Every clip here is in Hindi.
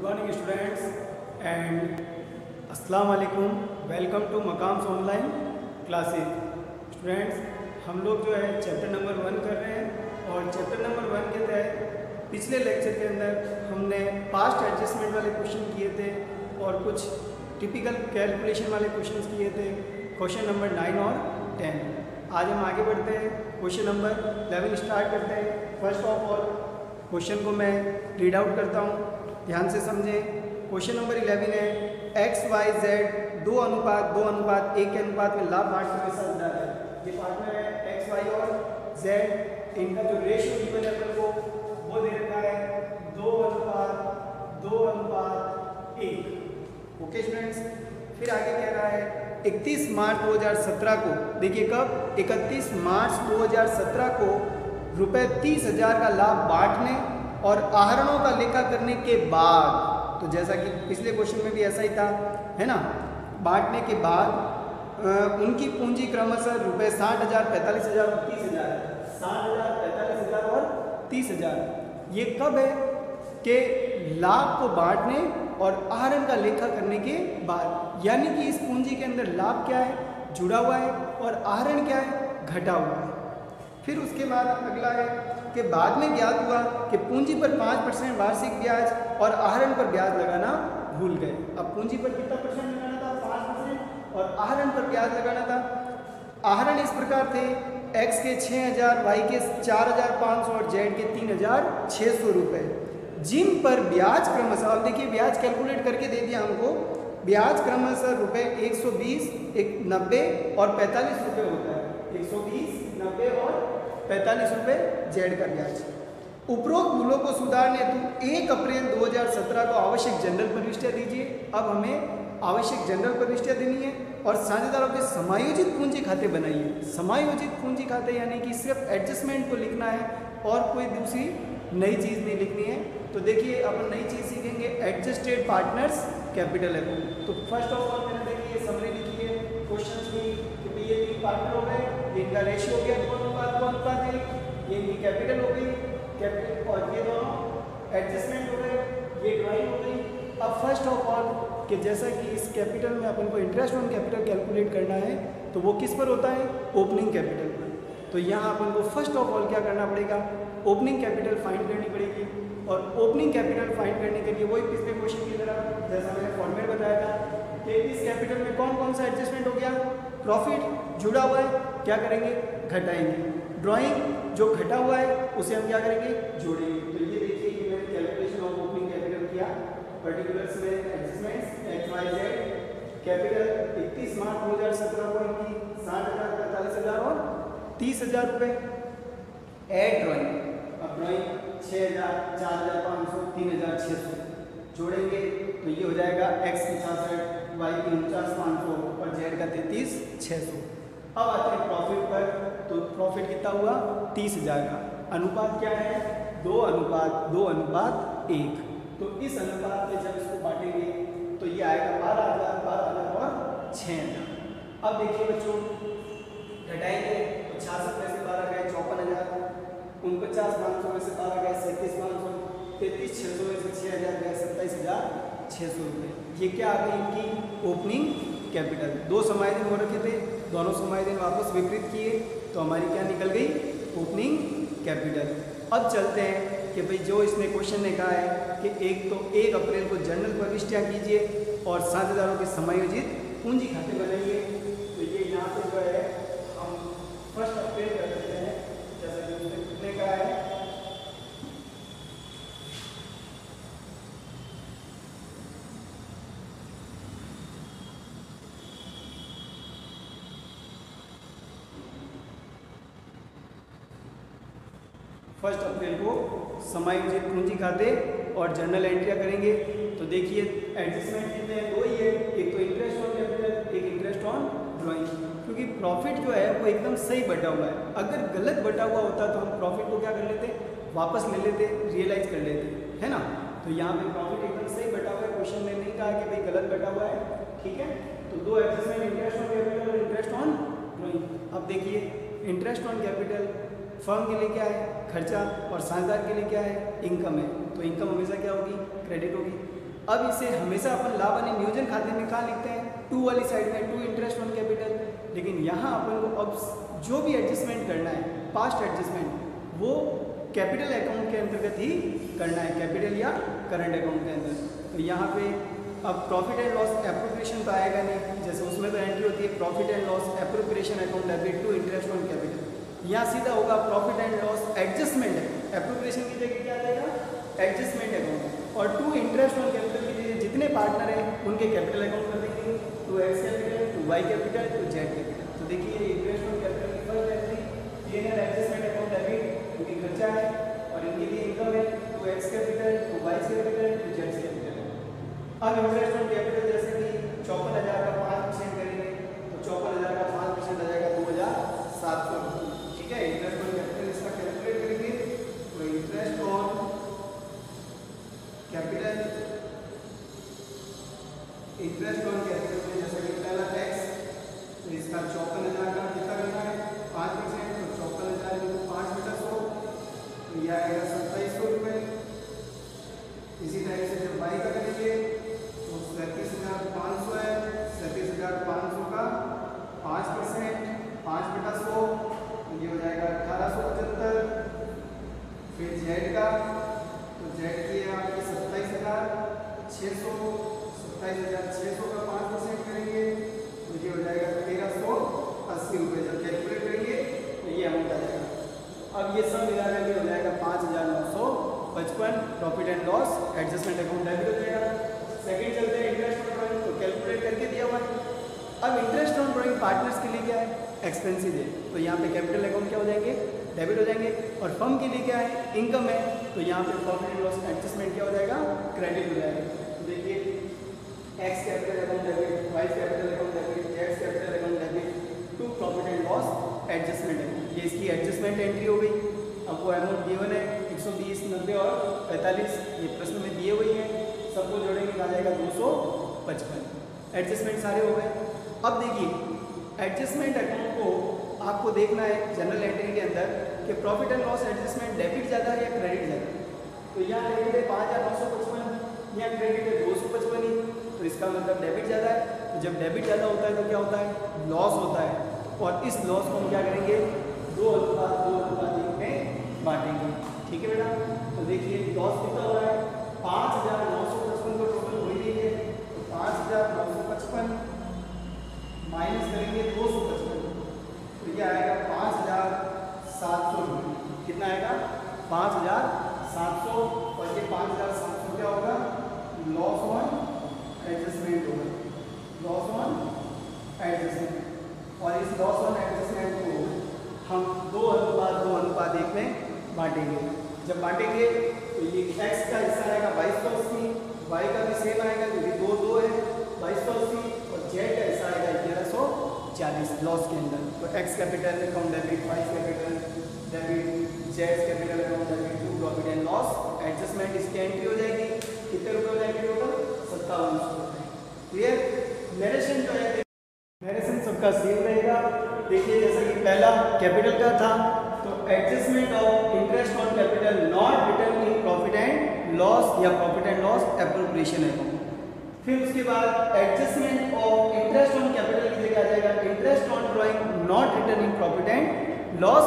गुड मॉर्निंग स्टूडेंट्स एंड अस्सलाम वालेकुम। वेलकम टू मकाम्स ऑनलाइन क्लासेस। स्टूडेंट्स, हम लोग जो है चैप्टर नंबर 1 कर रहे हैं और चैप्टर नंबर 1 के तहत पिछले लेक्चर के अंदर हमने पास्ट एडजस्टमेंट वाले क्वेश्चन किए थे और कुछ टिपिकल कैलकुलेशन वाले क्वेश्चन किए थे, क्वेश्चन नंबर 9 और 10। आज हम आगे बढ़ते हैं, क्वेश्चन नंबर 11 स्टार्ट करते हैं। फर्स्ट ऑफ ऑल क्वेश्चन को मैं रीड आउट करता हूँ, ध्यान से समझें। क्वेश्चन नंबर 11 है एक्स वाई जेड 2:1 के अनुपात में लाभ बांटने के साथ जा रहा है। ये पार्टनर है एक्स वाई और जेड, इनका जो रेशियो गिवन है अपन को वो दे रखा है 2:1। ओके स्टूडेंट्स, फिर आगे कह रहा है 31 मार्च 2017 को, देखिए कब, 31 मार्च 2017 को रुपए 30,000 का लाभ बांटने और आहरणों का लेखा करने के बाद, तो जैसा कि पिछले क्वेश्चन में भी ऐसा ही था, है ना, बांटने के बाद उनकी पूंजी क्रमशः रुपए 60,000, 45,000 और 30,000, 60,000, 45,000 और 30,000। ये कब है कि लाभ को बांटने और आहरण का लेखा करने के बाद, यानी कि इस पूंजी के अंदर लाभ क्या है, जुड़ा हुआ है, और आहरण क्या है, घटा हुआ है। फिर उसके बाद अगला है कि बाद में ज्ञात हुआ कि पूंजी पर 5% वार्षिक ब्याज और आहरण पर ब्याज लगाना भूल गए। अब पूंजी पर कितना परसेंट लगाना था, 5%, और आहरण पर ब्याज लगाना था। आहरण इस प्रकार थे, एक्स के 6,000, वाई के 4,500 और जेड के 3,600 रुपये, जिन पर ब्याज क्रमशः, अब देखिए ब्याज कैलकुलेट करके दे दिया हमको, ब्याज क्रमशः रुपये 120, 90 और 45 रुपये होता है। 120, 90 और 45 रुपये जेड का ब्याज। उपरोक्त भूलों को सुधारने हेतु 1 अप्रैल 2017 को आवश्यक जनरल प्रविष्टियां दीजिए। अब हमें आवश्यक जनरल प्रविष्टियां देनी है और साझेदारों के समायोजित पूंजी खाते बनाइए। समायोजित पूंजी खाते यानी कि सिर्फ एडजस्टमेंट को लिखना है और कोई दूसरी नई चीज़ नहीं लिखनी है। तो देखिए अपन नई चीज़ सीखेंगे, एडजस्टेड पार्टनर्स कैपिटल अकाउंट। तो फर्स्ट ऑफ ऑल मैंने देखिए समरी लिखी है क्वेश्चन की कि ये 3 पार्टनर हो गए, इनका रेशियो हो गया 2:1, ये इनकी कैपिटल हो गई, कैपिटल, और ये दोनों एडजस्टमेंट हो गए, ये ड्राइंग हो गई। अब फर्स्ट ऑफ ऑल कि जैसा कि इस कैपिटल में अपन को इंटरेस्ट ऑन कैपिटल कैलकुलेट करना है, तो वो किस पर होता है, ओपनिंग कैपिटल पर। तो यहाँ अपन को फर्स्ट ऑफ ऑल क्या करना पड़ेगा, ओपनिंग कैपिटल फाइंड करनी पड़ेगी। और ओपनिंग कैपिटल फाइंड करने के लिए वही पिछले क्वेश्चन की तरह जैसा मैंने फॉर्मेट बताया था कि इस कैपिटल में कौन कौन सा एडजस्टमेंट हो गया, प्रॉफिट जुड़ा हुआ है, क्या करेंगे, घटाएंगे। ड्राइंग जो घटा हुआ है उसे हम क्या करेंगे, जोड़ेंगे। तो ये देखिए कि मैंने कैलकुलेशन ऑफ ओपनिंग कैपिटल किया, पर्टिकुलर्स में adjustments X Y Z, capital 31 March 2017 को इनकी 60,000, 45,000 और 30,000 रुपये। एड ड्राइंग, अब ड्राइंग 6,000, 4,500, 3,600 जोड़ेंगे तो ये हो जाएगा एक्स की 66, वाई की 49,500 और जेड का 33,600। अब आते हैं प्रॉफिट पर, तो प्रॉफिट कितना हुआ, 30,000 का। अनुपात क्या है, 2:1। तो इस अनुपात में जब इसको बांटेंगे तो ये आएगा 12,000, 12,000 और 6,000। अब देखिए बच्चों, घटाएंगे तो 66 में से 12 गए 54,000, 49,500 में से 12 गए 37,500, 33,600 में से 6,000 गए 27,600 रुपये। ये क्या आ गई, इनकी ओपनिंग कैपिटल। 2 समायोजन हो रखे थे, दोनों समायोजन वापस विपरीत किए तो हमारी क्या निकल गई, ओपनिंग कैपिटल। अब चलते हैं कि भाई जो इसने क्वेश्चन ने कहा है कि 1 अप्रैल को जनरल प्रविष्टियां कीजिए और साझेदारों के समायोजित पूंजी खाते बनाइए। तो ये यहाँ पे जो है हम 1 अप्रैल कर देते हैं, जैसा कि उसने कितने कहा है, फर्स्ट अप्रैल को समायोजित पूंजी खाते और जर्नल एंट्रियां करेंगे। तो देखिए एडजस्टमेंट कितने हैं, 2 ही है, एक तो इंटरेस्ट ऑन कैपिटल, एक इंटरेस्ट ऑन ड्राइंग। क्योंकि प्रॉफिट जो है वो एकदम सही बटा हुआ है, अगर गलत बटा हुआ होता तो हम प्रॉफिट को क्या कर लेते, वापस ले लेते, रियलाइज कर लेते, है ना। तो यहाँ पे प्रॉफिट एकदम सही बटा हुआ है, क्वेश्चन में नहीं कहा कि भाई गलत बटा हुआ है, ठीक है। तो 2 एडजस्टमेंट, इंटरेस्ट ऑन कैपिटल और इंटरेस्ट ऑन ड्राइंग। अब देखिए इंटरेस्ट ऑन कैपिटल फर्म के लिए क्या है, खर्चा, और साझेदार के लिए क्या है, इनकम है। तो इनकम हमेशा क्या होगी, क्रेडिट होगी। अब इसे हमेशा अपन लाभ आणि नियोजन खाते में कहाँ लिखते हैं, टू वाली साइड में, टू इंटरेस्ट ऑन कैपिटल। लेकिन यहाँ अपन को अब जो भी एडजस्टमेंट करना है, पास्ट एडजस्टमेंट, वो कैपिटल अकाउंट के अंतर्गत ही करना है, कैपिटल या करंट अकाउंट के अंदर। तो यहाँ पे अब प्रॉफिट एंड लॉस एप्रोप्रिएशन तो आएगा नहीं, जैसे उसमें तो एंट्री होती है profit and loss appropriation account debit to interest on capital. यहाँ सीधा होगा profit and loss adjustment account, appropriation की जगह क्या आएगा, एडजस्टमेंट अकाउंट, और टू इंटरेस्ट ऑन कैपिटल की जगह जितने पार्टनर हैं उनके कैपिटल अकाउंट कर देंगे, to X capital, to Y capital, to Z capital. तो देखिए इंटरेस्ट ऑन कैपिटल की first entry, P&L adjustment account debit क्योंकि खर्चा है, और इनके लिए इनकम है, to X capital, to Y capital, to Z capital. अब इंटरेस्ट ऑन कैपिटल जैसे कि 54,000 का 5% करेंगे तो 54,000 का 5% आ जाएगा 2,700। ठीक है, इंटरेस्ट ऑन कैपिटल इसका कैलकुलेट करेंगे तो interest on capital, interest on capital में जैसे कि पहला टैक्स, तो इसका 54,000 का कितना करना है, 5%, तो 54,000 into 5/100 तो यह आएगा 2700 रुपये। इसी तरह से जब वाई का करेंगे तो 37,500 है, 37,500 का 5%, 5/100 तो ये हो जाएगा 1,875। फिर जेड का, तो जेड की है आपकी 27,600, 27,600 का 5% करेंगे तो ये हो जाएगा 1,380 रुपये। जब कैलकुलेट करेंगे तो ये अमाउंट आ जाएगा। अब ये सब मिला करके हो जाएगा 5,955, profit and loss adjustment account debit हो जाएगा। सेकंड चलते हैं इंटरेस्ट ऑन ड्राइंग, तो कैलकुलेट करके दिया हुआ है। अब इंटरेस्ट ऑन ड्राइंग पार्टनर्स के लिए क्या है, एक्सपेंसिव है, तो यहाँ पे कैपिटल अकाउंट क्या हो जाएंगे, डेबिट हो जाएंगे, और फर्म के लिए क्या है, इनकम है, तो यहाँ पे प्रॉफिट एंड लॉस एडजस्टमेंट क्या हो जाएगा, क्रेडिट हो जाएगा। तो देखिए X capital account debit, Y capital account debit, Z capital account debit to profit and loss adjustment है, ये इसकी एडजस्टमेंट एंट्री हो गई। अब वो अमाउंट गिवन है 120, 90 और 45, ये प्रश्न में दिए हुए हैं, सबको जोड़ेंगे आ जाएगा 255। एडजस्टमेंट सारे हो गए। अब देखिए एडजस्टमेंट अकाउंट को आपको देखना है जनरल एंट्री के अंदर कि profit and loss adjustment debit ज़्यादा है या क्रेडिट ज़्यादा है। तो यहाँ डेबिट है 5,955, यहाँ क्रेडिट है 255 ही, तो इसका मतलब डेबिट ज़्यादा है। तो जब डेबिट ज़्यादा होता है तो क्या होता है, लॉस होता है, और इस लॉस को हम क्या करेंगे, 2:1 में बांटेंगे। ठीक है बेटा, तो देखिए लॉस कितना हो रहा है, 5,955 को टोटल हो ही है, तो 5,955 माइनस करेंगे 255, तो ये आएगा 5,700 रुपये। कितना आएगा, 5,700, और ये 5,700 क्या होगा, लॉस ऑन एडजस्टमेंट होगा, लॉस ऑन एडजस्टमेंट। और इस लॉस ऑन एडजस्टमेंट को हम 2:1 में बांटेंगे। जब बांटेंगे तो ये x का हिस्सा आएगा 2280, y का भी सेम आएगा क्योंकि 2 है 2280, और z का हिस्सा आएगा 1140 लॉस के अंदर। तो x capital account debit, y capital debit, z capital account debit to profit and loss adjustment, इसकी एंट्री हो जाएगी। कितने रुपये हो जाएंगे टोटल, 5700 रुपये। क्लियर, नरेशन जो है नरेशन सबका सेम रहेगा। देखिए जैसा कि पहला कैपिटल का था, तो adjustment of interest on capital not return in profit and loss या profit and loss appropriation account. फिर उसके बाद adjustment of interest on capital की जगह आ जाएगा interest on drawing not return in profit and loss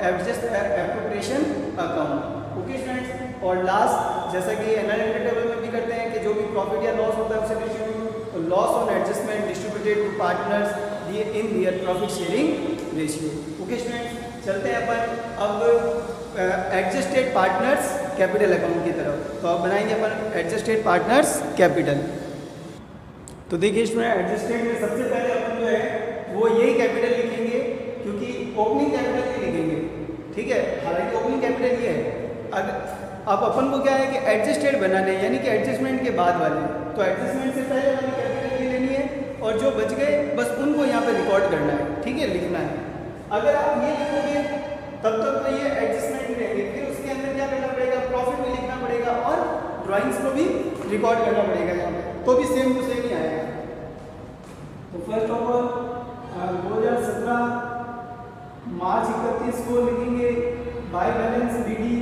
appropriation account. Okay students, और लास्ट जैसा कि एनालिटिकल टेबल में भी करते हैं कि जो भी प्रॉफिट या लॉस होता है उसे डिस्ट्रीब्यूट, तो loss on adjustment distributed to partners in their profit sharing ratio. Okay students, चलते हैं अपन अब एडजस्टेड पार्टनर्स कैपिटल अकाउंट की तरफ। तो अब बनाएंगे अपन एडजस्टेड पार्टनर्स कैपिटल। तो देखिए स्टूडेंट, एडजस्टेड में सबसे पहले अपन जो है वो यही कैपिटल लिखेंगे क्योंकि ओपनिंग कैपिटल ही लिखेंगे। ठीक है, हालांकि ओपनिंग कैपिटल ये है। अब अपन को क्या है कि एडजस्टेड बनाने हैं, यानी कि एडजस्टमेंट के बाद वाले, तो एडजस्टमेंट से पहले वाली कैपिटल ये लेनी है, और जो बच गए बस उनको यहाँ पे रिकॉर्ड करना है। ठीक है, लिखना है। अगर आप ये लिखोगे तब तक तो ये एडजस्टमेंट ही रहेंगे, फिर उसके अंदर क्या करना पड़ेगा, प्रॉफिट भी लिखना पड़ेगा और ड्राइंग्स को भी रिकॉर्ड करना पड़ेगा यहाँ पे, तो भी सेम टू सेम ही आएगा। तो फर्स्ट ऑफ ऑल 2017 मार्च 31 को लिखेंगे बाय बैलेंस बीडी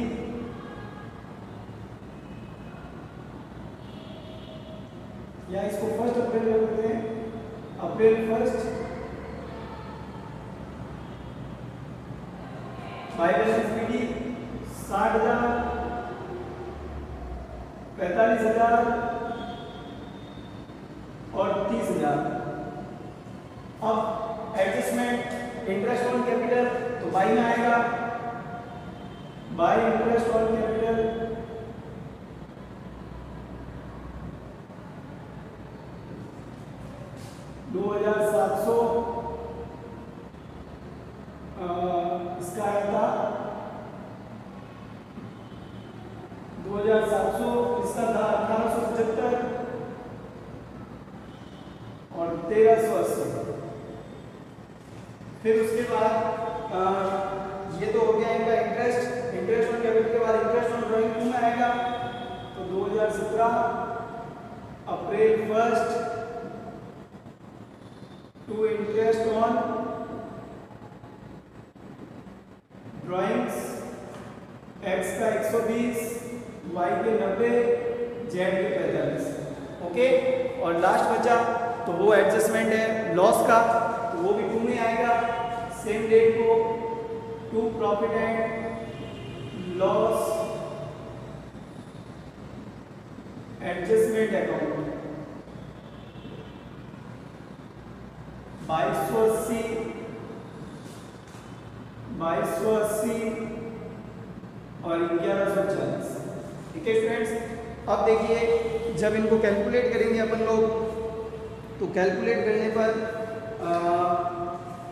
60,000, 45,000 और 30,000। अब एडजस्टमेंट इंटरेस्ट ऑन कैपिटल तो बाई में आएगा, बाई इंटरेस्ट ऑन कैपिटल 2,700 इसका आया था 2,700, इसका था 1875 और 1,380। फिर उसके बाद ये तो हो गया इनका इंटरेस्ट ऑन कैपिटल के बाद इंटरेस्ट ऑन ड्राइंग 2 में आएगा तो 2017 April 1 to interest on drawings X का 120, वाई के 90, जेड के 45। ओके, और लास्ट बचा तो वो एडजस्टमेंट है लॉस का, तो वो भी 2 में आएगा। सेम डेट को to profit and loss adjustment account 2280 और 1140। ठीक है स्टूडेंट्स, अब देखिए जब इनको कैलकुलेट करेंगे अपन लोग तो कैलकुलेट करने पर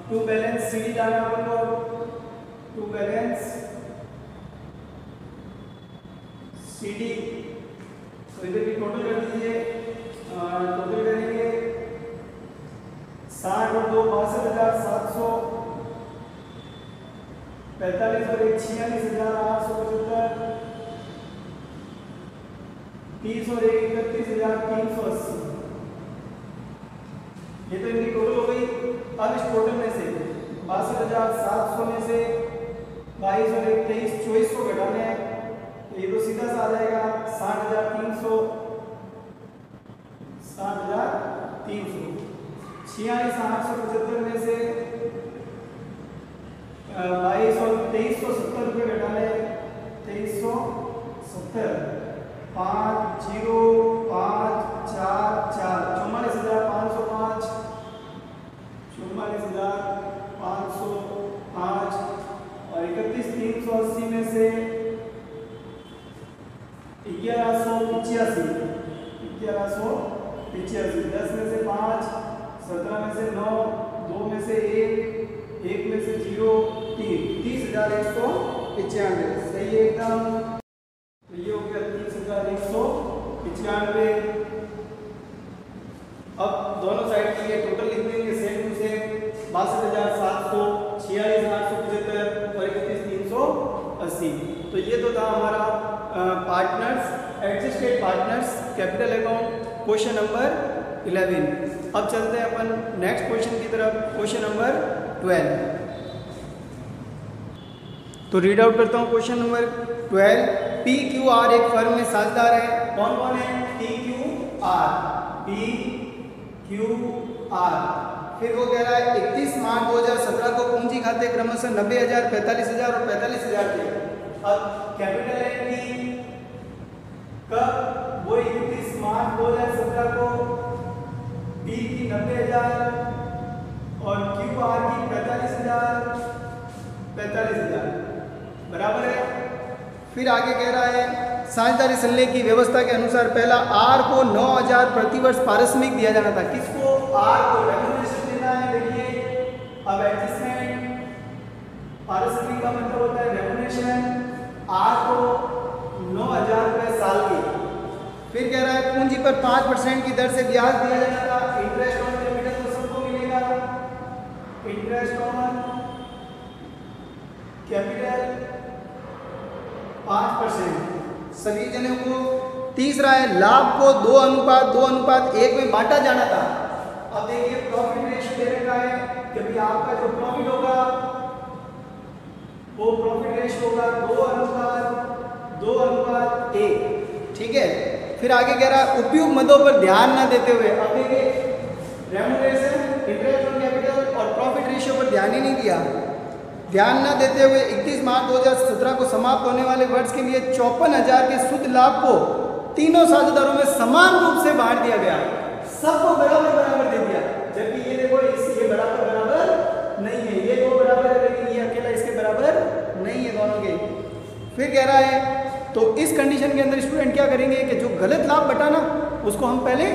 टू बैलेंस सीडी डालना अपन लोग, टू बैलेंस सीडी तो इधर भी टोटल कर दीजिए। टोटल करेंगे 60 और 2 62,700, 45 और 1 46,875, 30 और 1 31,380। ये तो इनकी टोटल हो गई। अब इस टोटल में से 62,700 में से 22 और 1 23 24 को घटाने हैं तो ये तो सीधा सा आ जाएगा 60,300, 46,875 में से 22 और 2370 रुपये घटाने 2370, 50,544 44,505, 44,505 और 31,380 में से 1185, 10 में से 5, 17 में से 9, 2 में से 1 में से 0, 3, 30,195। सही है एकदम। तो ये हो गया 30,195। अब दोनों साइड के लिए टोटल लिख देंगे सेम टू सेम 62,700, 46,875 और 31,380। तो ये तो था हमारा partners adjusted partners capital account question number 11। अब चलते हैं अपन नेक्स्ट क्वेश्चन की तरफ, क्वेश्चन नंबर 12। तो रीड आउट करता हूँ question number 12। P Q R एक फर्म में साझेदार है। कौन कौन है? P Q R, P Q R. फिर वो कह रहा है 31 मार्च 2017 को पूंजी खाते क्रमशः 90,000, 45,000 और 45,000 थे। अब कैपिटल है पी, कब? वो 31 मार्च 2017 को पी की 90,000 और क्यू आर की 45,000 बराबर है। फिर आगे कह रहा है साझेदारी संलग्न की व्यवस्था के अनुसार पहला आर को 9,000 प्रतिवर्ष पारिश्रमिक दिया जाना था। किसको? आर को रेम्यूनरेशन देना है। देखिए अब एडजस्टमेंट पारिश्रमिक का मतलब होता है रेम्यूनरेशन। आर को 9,000 रुपए साल के। फिर कह रहा है पूंजी पर 5% की दर से ब्याज दिया जाना था। इंटरेस्ट ऑन कैपिटल तो सबको मिलेगा। इंटरेस्ट ऑन कैपिटल 5% सभी जनों को। तीसरा है लाभ को 2:1 में बांटा जाना था। अब देखिए प्रॉफिट रेशियो दे रखा है कि भाई आपका जो प्रॉफिट होगा वो प्रॉफिट रेशियो होगा 2:1। ठीक है। फिर आगे कह रहा है उपयुक्त मदों पर ध्यान न देते हुए। अब देखिए रेम्यूनरेशन, इंटरेस्ट ऑन कैपिटल और प्रॉफिट रेशियो पर ध्यान ही नहीं दिया। ध्यान न देते हुए 31 मार्च 2017 को समाप्त होने वाले वर्ष के लिए 54,000 के शुद्ध लाभ को तीनों साझेदारों में समान रूप से बांट दिया गया। सबको बराबर बराबर दे दिया, जबकि ये देखो ये बराबर बराबर नहीं है, ये दो बराबर है लेकिन ये अकेला इसके बराबर नहीं है दोनों के। फिर कह रहा है तो इस कंडीशन के अंदर स्टूडेंट क्या करेंगे कि जो गलत लाभ बटा ना उसको हम पहले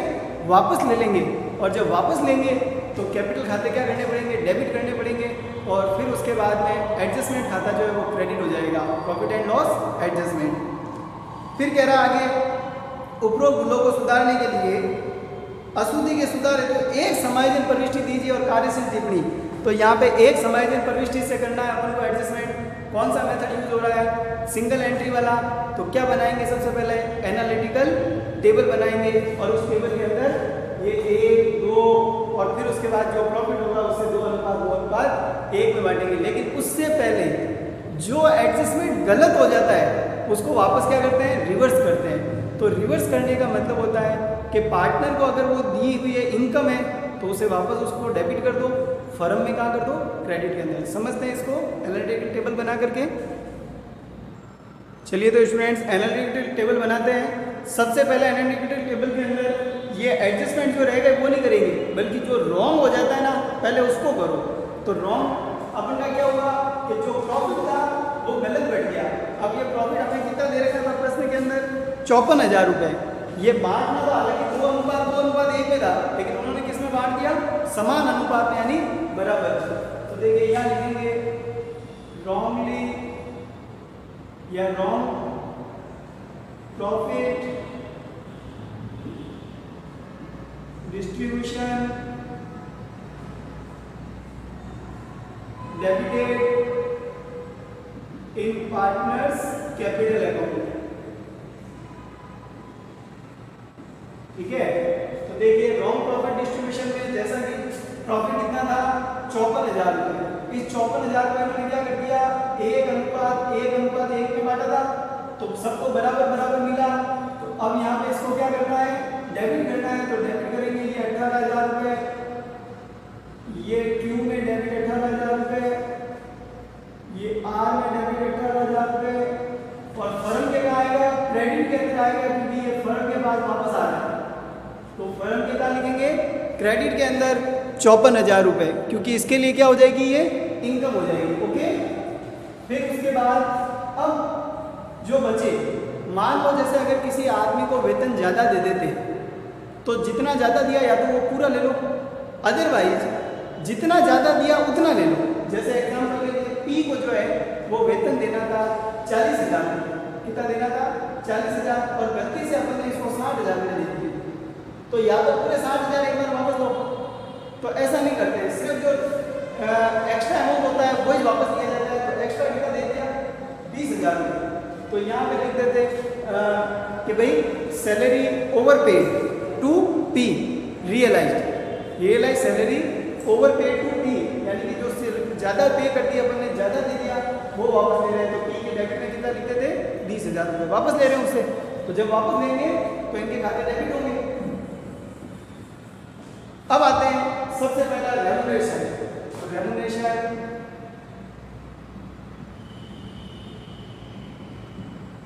वापस ले लेंगे, और जब वापस लेंगे तो कैपिटल खाते क्या करने पड़ेंगे, डेबिट करने पड़ेंगे, और फिर उसके बाद में एडजस्टमेंट खाता जो है वो क्रेडिट हो जाएगा, प्रॉफिट एंड लॉस एडजस्टमेंट। फिर कह रहा है आगे उपरोक्त भूलों को सुधारने के लिए अशुद्धि के सुधार है तो एक समायोजन प्रविष्टि दीजिए और कार्यशील टिप्पणी। तो यहाँ पे एक समायोजन प्रविष्टि से करना है अपन को एडजस्टमेंट। कौन सा मेथड यूज हो रहा है, सिंगल एंट्री वाला। तो क्या बनाएंगे, सबसे पहले एनालिटिकल टेबल बनाएंगे और उस टेबल के अंदर ये 1, 2 और फिर उसके बाद जो प्रॉफिट होगा उससे 2:1 में बांटेंगे। लेकिन उससे पहले जो एडजस्टमेंट गलत हो जाता है उसको वापस क्या करते हैं, रिवर्स करते हैं। तो रिवर्स करने का मतलब होता है कि पार्टनर को अगर वो दी हुई है इनकम है तो उसे वापस उसको डेबिट कर दो, फर्म में कहाँ कर दो, क्रेडिट के अंदर। समझते हैं इसको एनालिटिकल टेबल बना करके। चलिए तो स्टूडेंट्स एनालिटिकल टेबल बनाते हैं। सबसे पहले एनालिटिकल टेबल के अंदर ये एडजस्टमेंट जो रहेगा वो नहीं करेंगे, बल्कि जो रॉन्ग हो जाता है ना पहले उसको करो। तो रॉन्ग अपन का क्या होगा कि जो प्रॉफिट था वो गलत बैठ गया। अब ये प्रॉफिट हमें कितना दे रखा था प्रश्न के अंदर, 54,000 रुपये। ये बांटना था, हालांकि 2:1 में था, लेकिन उन्होंने किस में बांट दिया, समान अनुपात में यानी बराबर। तो देखिए यहाँ लिखेंगे रॉन्गली या wrong profit distribution debited in partners capital account. ठीक है, तो देखिए रॉन्ग प्रॉफिट डिस्ट्रीब्यूशन में जैसा कि प्रॉफिट कितना था 54,000 रुपये। इस 54,000 रुपये में क्या कर दिया, 1:1 में बांटा था तो सबको बराबर बराबर मिला। तो अब यहाँ पे इसको क्या करना है, डेबिट करना है। तो डेबिट करेंगे ये 18,000 रुपये, ये क्यू में डेबिट 18,000 रुपये, ये आर में डेबिट 18,000 रुपये, और फर्म के कहाँ आएगा, क्रेडिट के अंदर आएगा क्योंकि ये फर्म के पास वापस आ रहा है। तो फर्म के क्या लिखेंगे, क्रेडिट के अंदर 54,000 रुपये, क्योंकि इसके लिए क्या हो जाएगी, ये इनकम हो जाएगी। ओके, फिर उसके बाद अब जो बचे, मान लो जैसे अगर किसी आदमी को वेतन ज़्यादा दे देते तो जितना ज़्यादा दिया या तो वो पूरा ले लो, अदरवाइज जितना ज़्यादा दिया उतना ले लो। जैसे एग्जाम्पल के लिए पी को जो है वो वेतन देना था 40,000, कितना देना था 40,000, और गलती से अपन ने इसको 60,000 में दे दिया। तो या तो पूरे 60,000 एक बार वापस दो, तो ऐसा नहीं करते, सिर्फ जो एक्स्ट्रा अमाउंट होता है वही वापस दिया जाता है। तो एक्स्ट्रा कितना दे दिया, 20,000 में। तो यहाँ पे लिख देते कि भाई salary overpaid to P realise salary overpaid to P, यानी कि जो ज़्यादा पे कर दिया अपन ने, ज़्यादा दे दिया वो वापस ले रहे हैं। तो पी के डेबिट में कितना लिखते थे, 20,000 रुपये वापस ले रहे हैं उससे। तो जब वापस लेंगे तो इनके खाते डेबिट होंगे। अब आते हैं सबसे पहला रेम्युनरेशन।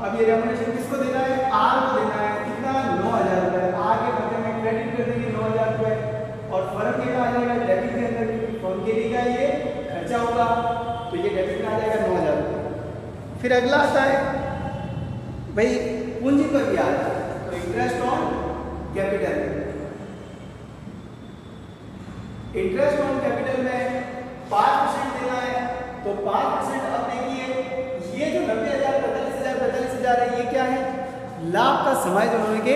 अब ये रेम्युनरेशन किसको देना है, आर को देना है। कितना, 9,000 रुपये। आर के खाते में क्रेडिट कर देंगे 9,000 रुपये, और फर्म के आ जाएगा डेबिट के अंदर, क्योंकि फर्म के लिए ये खर्चा होगा तो ये डेबिट में आ जाएगा 9,000 रुपये। फिर अगला आता है भाई पूंजी पर ब्याज, तो interest on capital. Interest on capital में 5% देना है। तो 5%, अब देखिए ये जो 90,000, 45,000 है, ये क्या है, लाभ का समायोजन होने के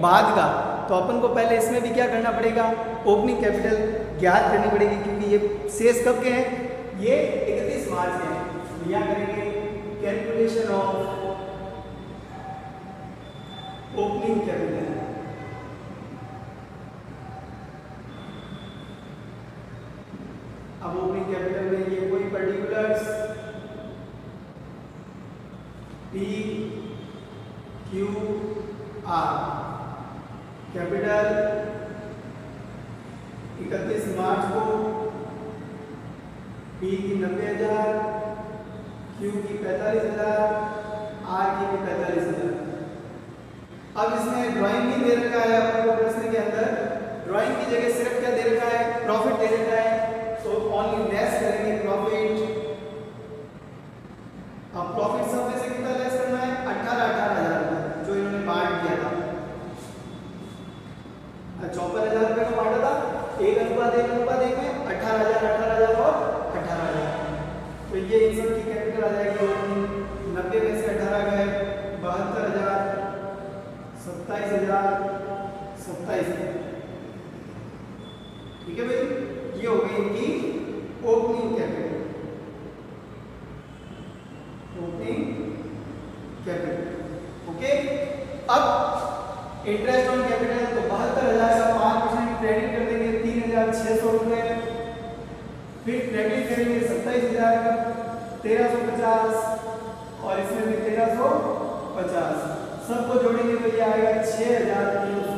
बाद का। तो अपन को पहले इसमें भी क्या करना पड़ेगा, ओपनिंग कैपिटल ज्ञात करनी पड़ेगी, क्योंकि ये शेष कब के हैं, ये 31 मार्च के हैं। यहाँ करेंगे कैलकुलेशन ऑफ ओपनिंग कैपिटल। अब ओपनिंग कैपिटल में ये कोई particulars P Q R, capital 31 मार्च को P की 90,000, Q की 45,000, R की भी 45,000। अब इसमें ड्राइंग भी दे रखा है आपको प्रश्न के अंदर। ड्राइंग की जगह सिर्फ क्या दे रखा है, प्रॉफिट दे रखा है, तो ओनली लेस करेंगे प्रॉफिट। अब प्रॉफिट सब में से कितना लेस करना है, 18,000 जो इन्होंने बांट दिया था। 54,000 रुपये का बांटा था, 1:1 में 18,000 और 18,000। तो ये इन सब की कैपिटल आ जाएगी। 90 में से 18 गए, 72,000, 27,000, 27,000। ठीक है भाई, ये हो गई इनकी opening capital. Opening capital okay. अब इंटरेस्ट ऑन कैपिटल, तो 72,000 का 5% क्रेडिट कर देंगे 3,600 रुपये। फिर क्रेडिट करेंगे 27,000 का 1,350 और इसमें भी 1,350। सबको जोड़ेंगे तो ये आएगा 6,300।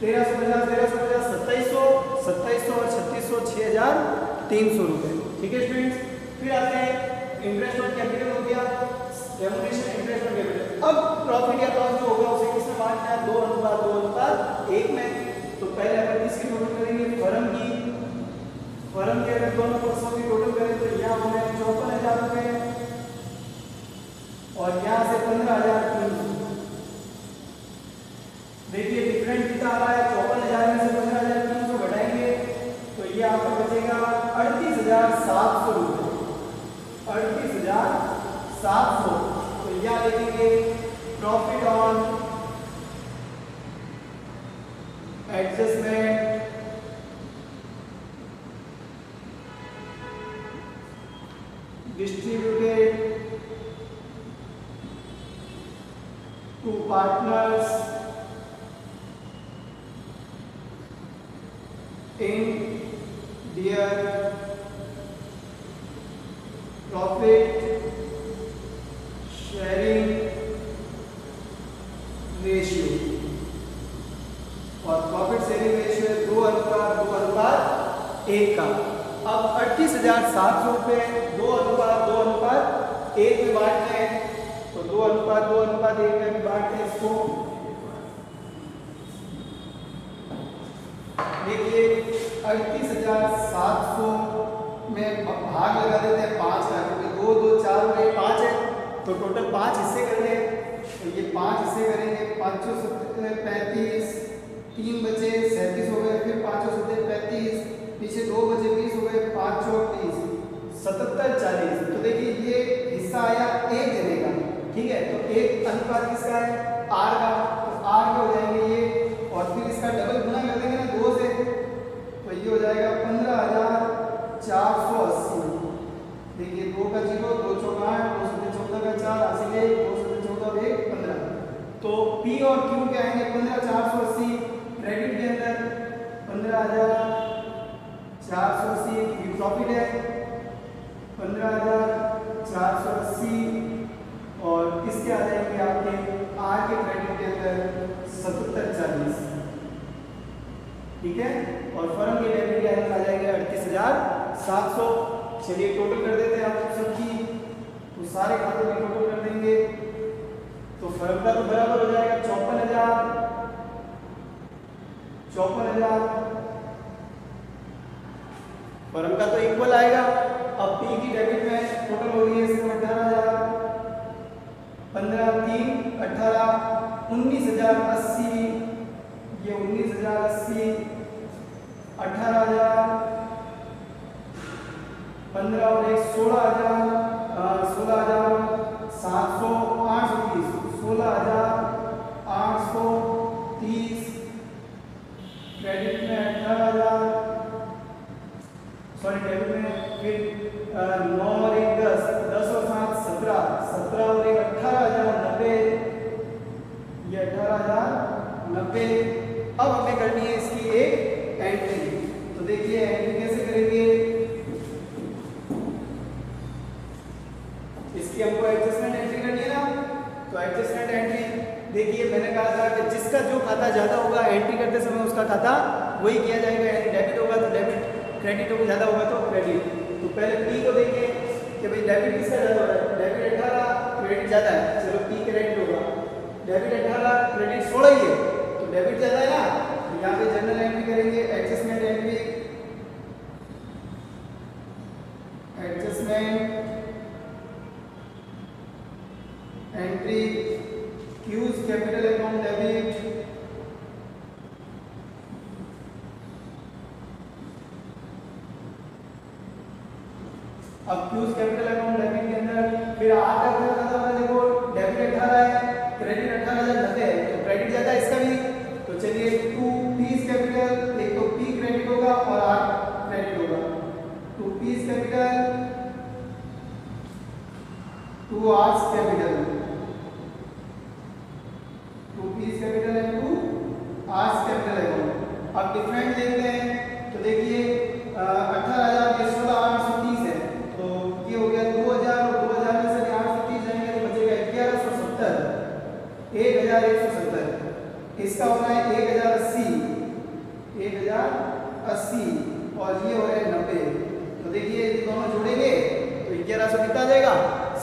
1,350, 1,350, 2,700, 2,700 और 3,600, 6,300 रुपये। ठीक है स्टूडेंट्स। फिर आते हैं इंटरेस्ट ऑन कैपिटल हो गया, रेम्युनरेशन इंटरेस्ट ऑन कैपिटल। अब प्रॉफिट या लॉस जो होगा उसे किसमें बांटना है, 2:1 में। तो पहले अगर किसकी टोटल करेंगे, फर्म के अगर दोनों पक्षों की टोटल करें तो यहाँ हो गए 54,000 रुपये और यहाँ से 15,300। देखिए डिफरेंट कितना आ रहा है, 54,000 में से 15,300 घटाएंगे तो ये आपको बचेगा 38,700 रुपये। 38,700। तो यहाँ लिखेंगे profit on adjustment distributed to partners in their profit sharing ratio। और प्रॉफिट शेयरिंग रेशियो है 2:1 का। अब 38,700 रुपये 2:1 में बांटने हैं, तो 2:1 में भी बांटते हैं इसको। देखिए 38,700 में भाग लगा देते हैं 5 का, क्योंकि 2, 2, 4 में 5 है, तो टोटल 5 हिस्से करने हैं। तो ये 5 हिस्से करेंगे, 535, 3 बचे 37 हो गए, फिर 5 35, पीछे 2 बचे 20 हो गए, 5 30, 77, 40। तो देखिए ये हिस्सा आया 1 देने का। ठीक है, तो 1 अनुपात किसका है, R का। तो R के हो जाएंगे ये, और फिर इसका डबल गुना कर देंगे ना 2 से, तो ये हो जाएगा 15,480। देखिए 2 का 0, 2 चौका 8, 2 सत्ते 14 का 4, हासिल 1, 2 सत्ते 14, 1, 15। तो P और Q के आएंगे 15,480 क्रेडिट के अंदर, 15,480 की प्रॉफिट है, 15,480 और इसके आ जाएंगे आपके R के क्रेडिट के अंदर 77, 40। ठीक है, और फर्म के डेबिट के अंदर आ जाएंगे 38,700। चलिए टोटल कर देते हैं आप सबकी, तो सारे खातों की टोटल कर देंगे। तो फर्म का तो बराबर हो जाएगा 54,000, फर्म का तो इक्वल आएगा। अब P की डेबिट में टोटल हो रही है सिर्फ 18,000, 15, 3, 18, 19,080, ये 19,080, 18,000, 15 और 1 16,000, 16,700, 830, 16,830 क्रेडिट में 18,000, सॉरी डेबिट में, फिर 9 और 1 10, 10 और 7 17, 17 और 1 18,090, ये 18,090। अब हमें करनी है इसकी एक एंट्री। तो देखिए एंट्री कैसे करेंगे, इसकी हमको एडजस्टमेंट एंट्री करनी है ना। तो एडजस्टमेंट एंट्री देखिए मैंने कहा था कि जिसका जो खाता ज़्यादा होगा एंट्री करते समय उसका खाता वही किया जाएगा, यानी डेबिट होगा तो डेबिट, क्रेडिट होगा ज़्यादा होगा तो क्रेडिट। तो पहले पी को देखें कि भाई डेबिट किसका ज़्यादा हो रहा है, डेबिट 18, क्रेडिट ज़्यादा है, चलो पी क्रेडिट होगा। डेबिट 18, क्रेडिट 16 ही है, तो डेबिट ज़्यादा है ना, तो यहाँ पे जर्नल एंट्री करेंगे, adjustment entry, adjustment entry, cues capital account debit, अब क्यूज कैपिटल अकाउंट डेबिट के अंदर फिर आर का क्या होता है, देखो डेबिट 18 है, क्रेडिट 18,090 है, तो क्रेडिट ज्यादा है इसका भी, तो चलिए 2 पीस कैपिटल, एक तो पी क्रेडिट होगा और आर क्रेडिट होगा, 2 P's capital 2 R's capital, 2 P's capital and 2 R's capital account. अब डिफरेंट देखते हैं, तो देखिए 18,000 के 16,830 है, तो ये हो गया 2,000 और 2,000 में से 830 जाएंगे तो बचेगा 1170, 1170। इसका हो रहा है 1080, 1080 और ये हो रहा है 90। तो देखिए ये दोनों जोड़ेंगे तो 1100 कितना आ जाएगा,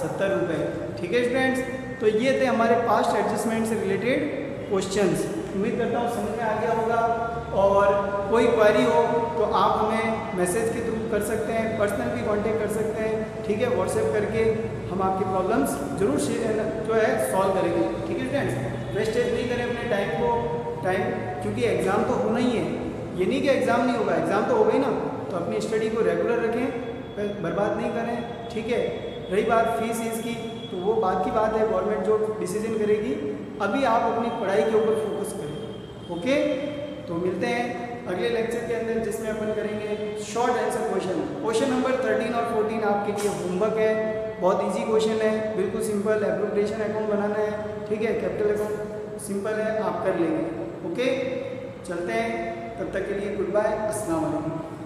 70 रुपये। ठीक है स्टूडेंट्स, तो ये थे हमारे पास्ट एडजस्टमेंट से रिलेटेड क्वेश्चंस। उम्मीद करता हूँ समझ में आ गया होगा, और कोई क्वेरी हो तो आप हमें मैसेज के थ्रू कर सकते हैं, पर्सनल भी कांटेक्ट कर सकते हैं। ठीक है, व्हाट्सएप करके हम आपकी प्रॉब्लम्स जरूर जो है सॉल्व करेंगे। ठीक है स्टूडेंट्स, वेस्टेज नहीं करें अपने टाइम, क्योंकि एग्ज़ाम तो होना ही है, ये नहीं कि एग्ज़ाम नहीं होगा, एग्ज़ाम तो हो गई ना, तो अपनी स्टडी को रेगुलर रखें, बर्बाद नहीं करें। ठीक है, रही बात फीस की, तो वो बात की बात है, गवर्नमेंट जो डिसीजन करेगी, अभी आप अपनी पढ़ाई के ऊपर फोकस करें। ओके, तो मिलते हैं अगले लेक्चर के अंदर, जिसमें अपन करेंगे शॉर्ट आंसर क्वेश्चन नंबर 13 और 14 आपके लिए होमवर्क है। बहुत इजी क्वेश्चन है, बिल्कुल सिंपल, एप्रोप्रिएशन अकाउंट बनाना है। ठीक है, कैपिटल अकाउंट सिंपल है, आप कर लेंगे। ओके, चलते हैं, तब तक के लिए गुड बाय, अस्सलाम वालेकुम।